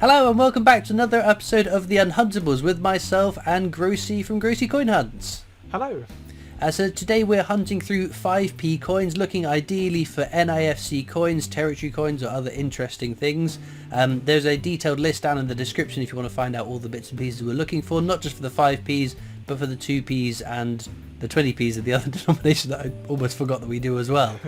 Hello and welcome back to another episode of the Unhuntables with myself and Grosey from Grosey Coin Hunts. Hello. So today we're hunting through 5p coins, looking ideally for NIFC coins, territory coins or other interesting things. There's a detailed list down in the description if you want to find out all the bits and pieces we're looking for, not just for the 5p's but for the 2p's and the 20p's of the other denomination that I almost forgot that we do as well.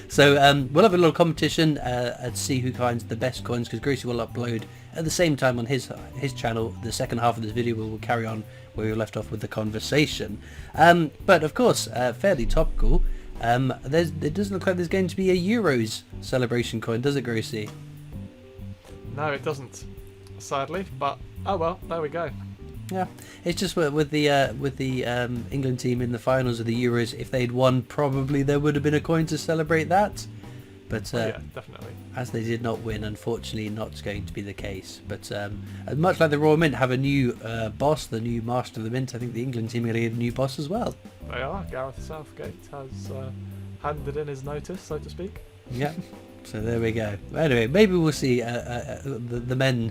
So we'll have a little competition and see who finds the best coins, because Grosey will upload at the same time on his channel the second half of this video. We'll carry on where we left off with the conversation. But of course, fairly topical, it doesn't look like there's going to be a Euros celebration coin, does it, Grosey? No, it doesn't, sadly, but oh well, there we go. Yeah, it's just with the England team in the finals of the Euros, if they'd won, probably there would have been a coin to celebrate that. But yeah, definitely. As they did not win, unfortunately, not going to be the case. But much like the Royal Mint have a new boss, the new Master of the Mint, I think the England team are going to get a new boss as well. They are. Gareth Southgate has handed in his notice, so to speak. Yeah. So there we go. Anyway, maybe we'll see the men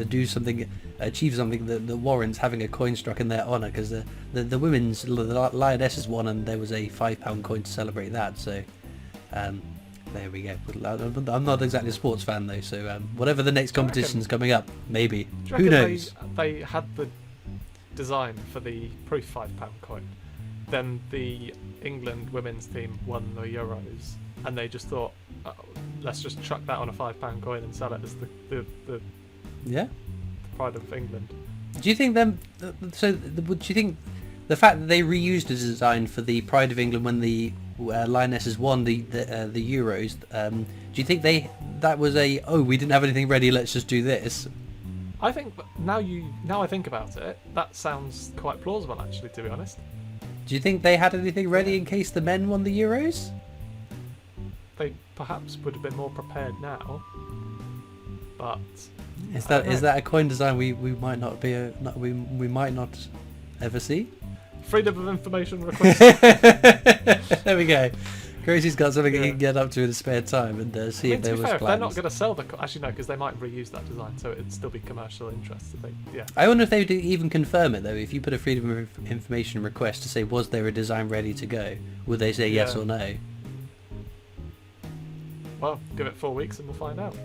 do something, achieve something that warrants having a coin struck in their honour, because the women's, the Lionesses won and there was a £5 coin to celebrate that. So there we go. I'm not exactly a sports fan though, so whatever the next competition's coming up, maybe. Who knows? They had the design for the proof £5 coin. Then the England women's team won the Euros, and they just thought, oh, let's just chuck that on a £5 coin and sell it as the pride of England. Do you think them? So do you think the fact that they reused the design for the pride of England when the Lionesses won the Euros? Do you think that was we didn't have anything ready, let's just do this? I think now I think about it, that sounds quite plausible actually, to be honest. Do you think they had anything ready in case the men won the Euros? They perhaps would have been more prepared now, but is that a coin design we might not we might not ever see? Freedom of information request. There we go. Grosey's got something he can get up to in his spare time and see if there was plans. If they're not going to sell actually no, because they might reuse that design, so it'd still be commercial interest. I wonder if they would even confirm it though. If you put a freedom of information request to say was there a design ready to go, would they say yes or no? Well, give it 4 weeks and we'll find out.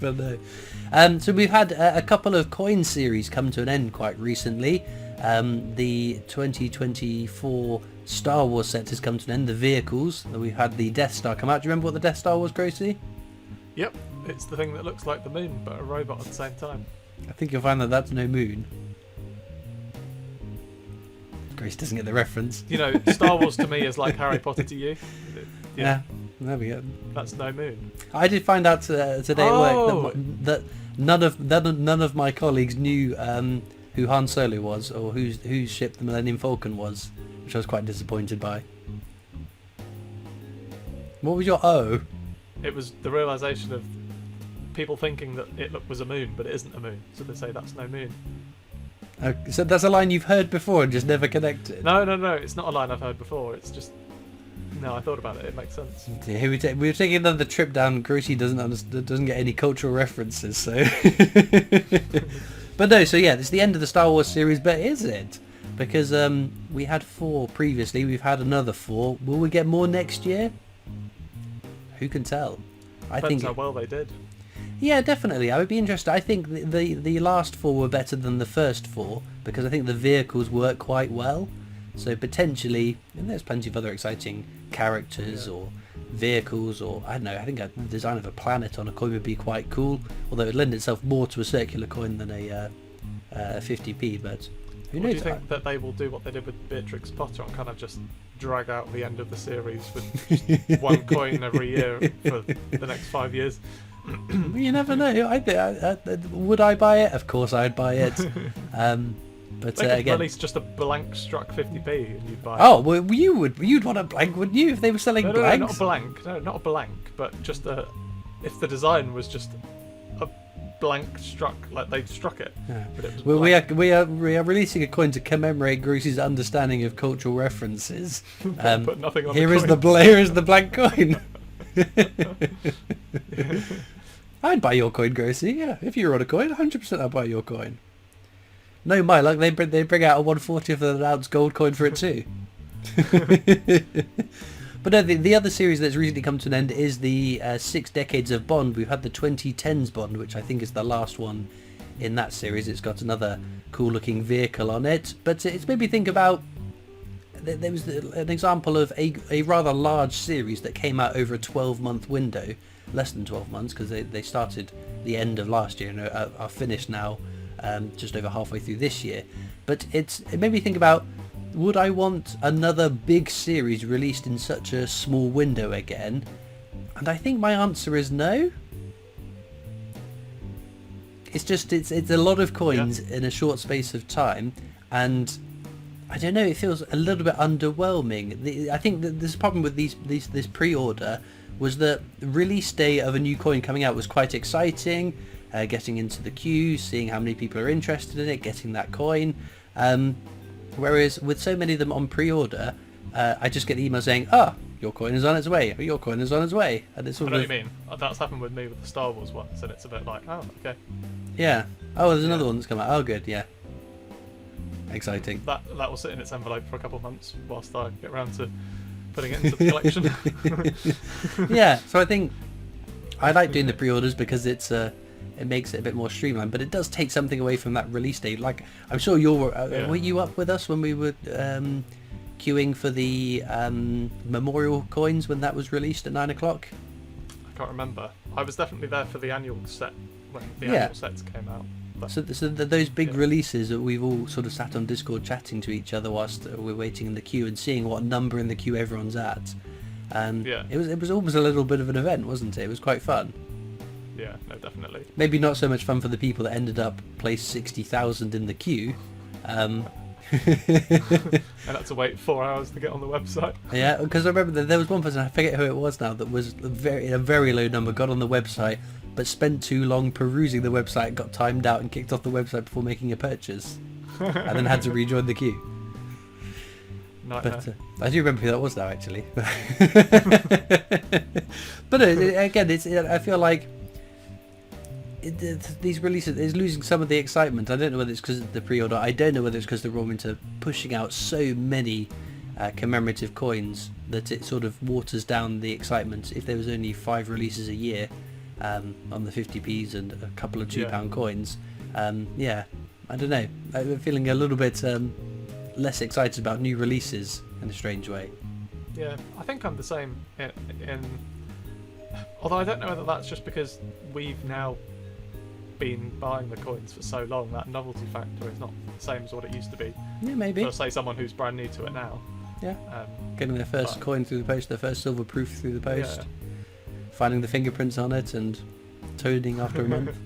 But no. So we've had a couple of coin series come to an end quite recently. The 2024 Star Wars set has come to an end, the vehicles. We've had the Death Star come out. Do you remember what the Death Star was, Grosey? Yep, it's the thing that looks like the moon, but a robot at the same time. I think you'll find that that's no moon. Grace doesn't get the reference. You know, Star Wars to me is like Harry Potter to you. Yeah, there we go. That's no moon. I did find out today at work that none of my colleagues knew who Han Solo was or whose ship the Millennium Falcon was, which I was quite disappointed by. What was your O? It was the realisation of people thinking that it was a moon, but it isn't a moon, so they say that's no moon. So that's a line you've heard before and just never connected? No, it's not a line I've heard before, it's just... No, I thought about it. It makes sense. Here we're taking another trip down. Grosey doesn't get any cultural references, so. But no, so yeah, it's the end of the Star Wars series. But is it? Because we had 4 previously. We've had another 4. Will we get more next year? Who can tell? Depends how well they did. Yeah, definitely. I would be interested. I think the last 4 were better than the first 4 because I think the vehicles work quite well. So potentially, and there's plenty of other exciting characters or vehicles, or I don't know, I think a design of a planet on a coin would be quite cool, although it would lend itself more to a circular coin than a 50p, but who knows? Do you think that they will do what they did with Beatrix Potter and kind of just drag out the end of the series with one coin every year for the next 5 years? You never know. Would I buy it? Of course I'd buy it. But they could again, release just a blank struck 50p and you'd buy it. Oh, well, you'd want a blank, wouldn't you, if they were selling blanks? No, not a blank. No, not a blank, but just if the design was just a blank struck, like they'd struck it. Yeah. But it was well, we are releasing a coin to commemorate Grosey's understanding of cultural references. Put nothing on here the is coin. here is the blank coin. I'd buy your coin, Grosey. Yeah, if you were on a coin, 100% I'd buy your coin. No, my luck, they bring out a 1/40th of an ounce gold coin for it too. But no, the other series that's recently come to an end is the 6 Decades of Bond. We've had the 2010s Bond, which I think is the last one in that series. It's got another cool looking vehicle on it, but it's made me think about, there was an example of a rather large series that came out over a 12-month window, less than 12 months, because they started the end of last year and are finished now, just over halfway through this year. But it made me think about, would I want another big series released in such a small window again? And I think my answer is no. It's a lot of coins in a short space of time, and I don't know, it feels a little bit underwhelming. I think that this problem with this pre-order was that the release day of a new coin coming out was quite exciting, getting into the queue, seeing how many people are interested in it, getting that coin. Whereas with so many of them on pre-order, I just get the email saying, your coin is on its way, or your coin is on its way. And it's I know what you mean. That's happened with me with the Star Wars ones, and it's a bit like, oh, okay. Yeah. Oh, there's another one that's come out. Oh, good, yeah. Exciting. That will sit in its envelope for a couple of months whilst I get around to putting it into the collection. Yeah, so I think I like doing the pre-orders because it makes it a bit more streamlined, but it does take something away from that release date. Like, I'm sure were you up with us when we were queuing for the memorial coins when that was released at 9 o'clock? I can't remember. I was definitely there for the annual set when the annual sets came out. But, so those big releases that we've all sort of sat on Discord chatting to each other whilst we're waiting in the queue and seeing what number in the queue everyone's at. It was almost a little bit of an event, wasn't it? It was quite fun. Yeah, no, definitely. Maybe not so much fun for the people that ended up place 60,000 in the queue. And had to wait 4 hours to get on the website. Yeah, because I remember that there was one person, I forget who it was now, that was a very low number, got on the website, but spent too long perusing the website, got timed out and kicked off the website before making a purchase, and then had to rejoin the queue. Nightmare. But I do remember who that was now, actually. But again, I feel like these releases is losing some of the excitement. I don't know whether it's because of the pre-order. I don't know whether it's because they're all into pushing out so many commemorative coins that it sort of waters down the excitement. If there was only 5 releases a year on the 50p's and a couple of £2 coins, I don't know. I'm feeling a little bit less excited about new releases in a strange way. Yeah, I think I'm the same. Although I don't know whether that's just because we've now been buying the coins for so long, that novelty factor is not the same as what it used to be. Yeah, maybe. For, say, someone who's brand new to it now. Yeah. Getting their first coin through the post, their first silver proof through the post, finding the fingerprints on it and toning after a month.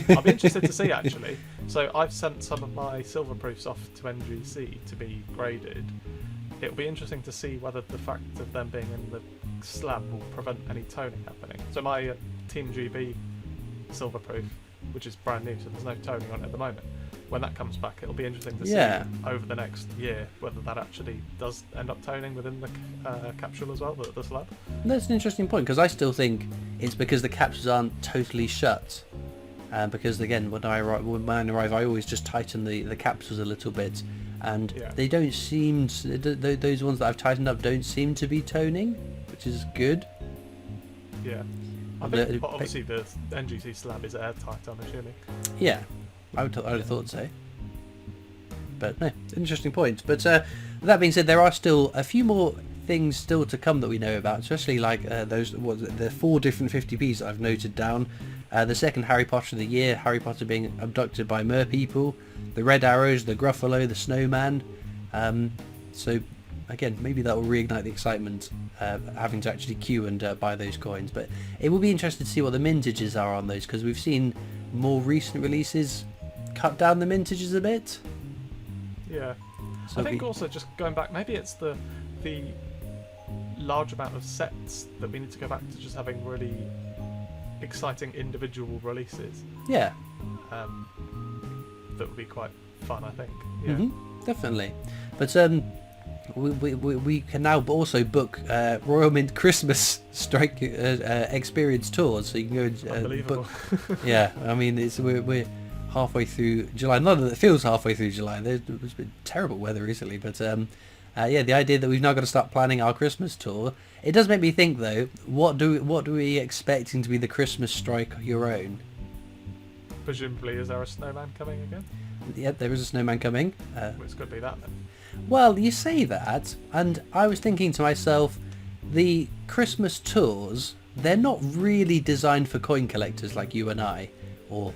I'll be interested to see, actually. So I've sent some of my silver proofs off to NGC to be graded. It'll be interesting to see whether the fact of them being in the slab will prevent any toning happening. So my Team GB silver proof, which is brand new, so there's no toning on it at the moment. When that comes back, it'll be interesting to see over the next year whether that actually does end up toning within the capsule as well, the slab. That's an interesting point, because I still think it's because the capsules aren't totally shut. Because again, when mine arrive, I always just tighten the capsules a little bit, and they don't seem those ones that I've tightened up don't seem to be toning, which is good. Yeah, I think obviously the NGC slab is airtight, I'm assuming. Yeah, I would have thought so. But no, interesting point. But that being said, there are still a few more things still to come that we know about, especially like the 4 different 50p's that I've noted down. The second Harry Potter of the year, Harry Potter being abducted by mer people, the red arrows, the Gruffalo, the snowman. So again, maybe that will reignite the excitement, having to actually queue and buy those coins. But it will be interesting to see what the mintages are on those, because we've seen more recent releases cut down the mintages a bit. Yeah, so I think also just going back, maybe it's the large amount of sets that we need to go back to just having really exciting individual releases. Yeah. That would be quite fun, I think. Yeah. Mm-hmm, definitely. But We can now also book Royal Mint Christmas strike experience tours, so you can go and Unbelievable. book. Yeah, I mean we're halfway through July. Not that it feels halfway through July. There's been terrible weather recently, but yeah, the idea that we've now got to start planning our Christmas tour. It does make me think though. What do we expecting to be the Christmas strike your own? Presumably, is there a snowman coming again? Yeah, there is a snowman coming. Well, it's going to be that then. Well, you say that, and I was thinking to myself, the Christmas tours, they're not really designed for coin collectors like you and I, or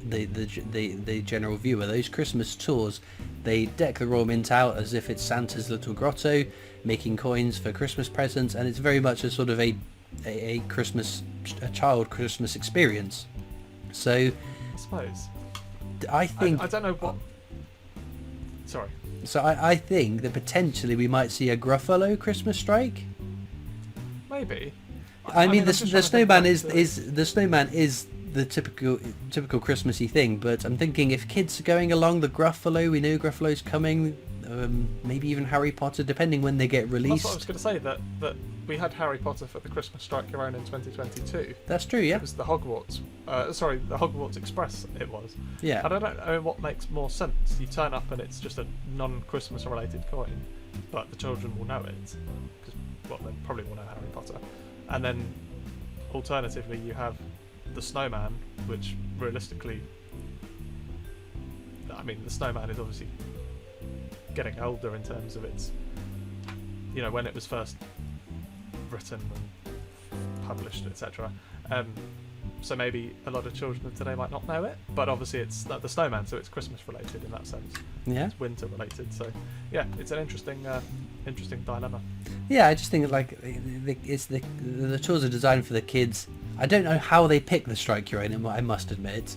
the general viewer. Those Christmas tours, they deck the Royal Mint out as if it's Santa's little grotto, making coins for Christmas presents, and it's very much a sort of a child Christmas experience. So, I suppose. I think... I don't know what... Sorry. So I think that potentially we might see a Gruffalo Christmas strike. Maybe. I mean the snowman is the snowman is the typical Christmassy thing, but I'm thinking if kids are going along the Gruffalo, we know Gruffalo's coming, maybe even Harry Potter, depending when they get released. That's what I was going to say, that we had Harry Potter for the Christmas Strike Your Own in 2022. That's true, yeah. It was the Hogwarts, the Hogwarts Express it was. Yeah. And I don't know what makes more sense. You turn up and it's just a non-Christmas related coin, but the children will know it, because, well, they probably will know Harry Potter. And then, alternatively, you have the snowman, which realistically, I mean, the snowman is obviously getting older in terms of its, when it was first written and published, etc. So maybe a lot of children of today might not know it, but obviously it's the snowman, so it's Christmas related in that sense. Yeah. It's winter related, so yeah, it's an interesting dilemma. Yeah, I just think like it's the tours are designed for the kids. I don't know how they pick the Strike Your Own, I must admit,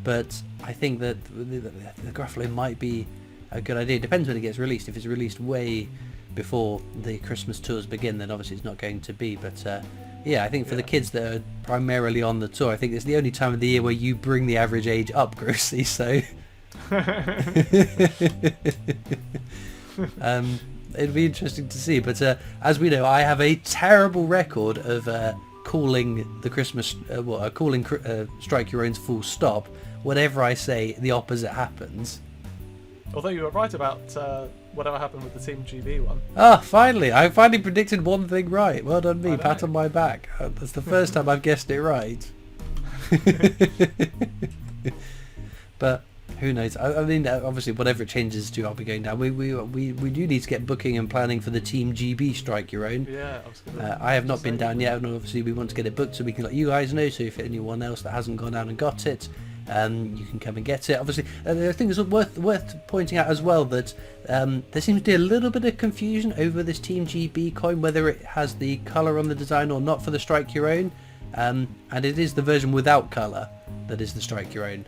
but I think that the Gruffalo might be a good idea. It depends when it gets released. If it's released way before the Christmas tours begin, then obviously it's not going to be. But yeah, I think for the kids that are primarily on the tour, I think it's the only time of the year where you bring the average age up, Grossy. So it'd be interesting to see. But as we know, I have a terrible record of calling the Christmas, calling Strike Your Own's full stop. Whatever I say, the opposite happens. Although you were right about whatever happened with the Team GB one. Ah, finally! I finally predicted one thing right. Well done me, pat on my back. That's the first time I've guessed it right. But who knows? I mean, obviously, whatever it changes to, I'll be going down. We do need to get booking and planning for the Team GB Strike Your Own. Yeah, I have not been down yet, and obviously we want to get it booked so we can let you guys know. So if anyone else that hasn't gone down and got it, you can come and get it. Obviously, I think it's worth pointing out as well that there seems to be a little bit of confusion over this Team GB coin, whether it has the colour on the design or not for the Strike Your Own, and it is the version without colour that is the Strike Your Own.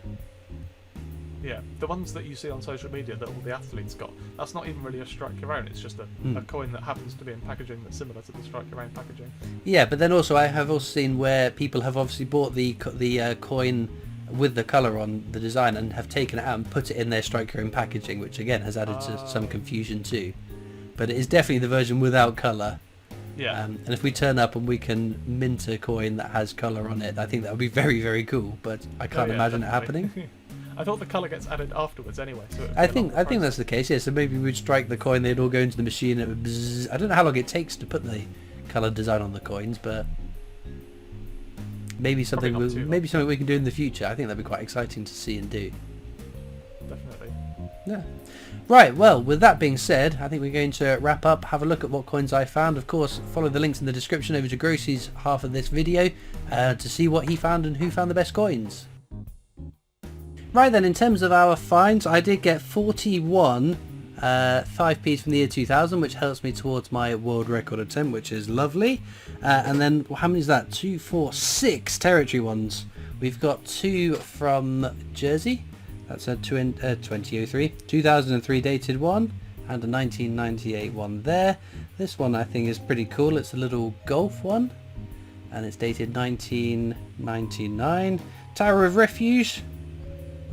Yeah, the ones that you see on social media that all the athletes got, that's not even really a Strike Your Own, it's just a coin that happens to be in packaging that's similar to the Strike Your Own packaging. Yeah, but then also I have also seen where people have obviously bought the coin with the colour on the design and have taken it out and put it in their Strike Your Own packaging, which again has added to some confusion too. But it is definitely the version without colour. Yeah. And if we turn up and we can mint a coin that has colour on it, I think that would be very, very cool, but I can't imagine definitely. it happening. I thought the colour gets added afterwards anyway. So I think that's the case, yeah. So maybe we'd strike the coin, they'd all go into the machine, and it would bzzz. I don't know how long it takes to put the colour design on the coins, but maybe something we can do in the future. I think that'd be quite exciting to see and do. Definitely. Yeah. Right, well, with that being said, I think we're going to wrap up, have a look at what coins I found. Of course, follow the links in the description over to Grosey's half of this video to see what he found and who found the best coins. Right then, in terms of our finds, I did get 41 5p's from the year 2000, which helps me towards my world record attempt, which is lovely. And then, how many is that? 2, 4, 6 territory ones. We've got 2 from Jersey. That's a 2003, 2003 dated one, and a 1998 one there. This one I think is pretty cool. It's a little golf one, and it's dated 1999. Tower of Refuge,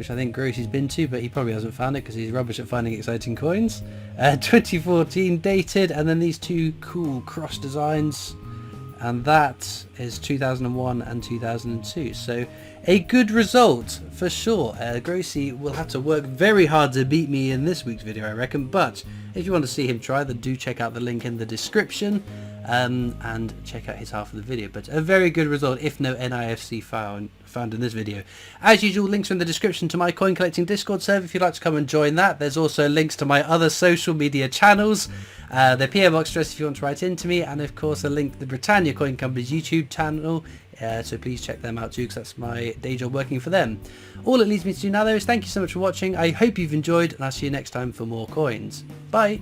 which I think Grosey's been to, but he probably hasn't found it because he's rubbish at finding exciting coins. 2014 dated, and then these two cool cross designs, and that is 2001 and 2002. So a good result for sure. Grosey will have to work very hard to beat me in this week's video, I reckon, but if you want to see him try, then do check out the link in the description and check out his half of the video. But a very good result, if no NIFC found in this video. As usual, links are in the description to my coin collecting Discord server if you'd like to come and join that. There's also links to my other social media channels, the PO Box address if you want to write into me, and of course a link to the Britannia Coin Company's YouTube channel, so please check them out too, because that's my day job working for them. All it leaves me to do now though is thank you so much for watching. I hope you've enjoyed, and I'll see you next time for more coins. Bye!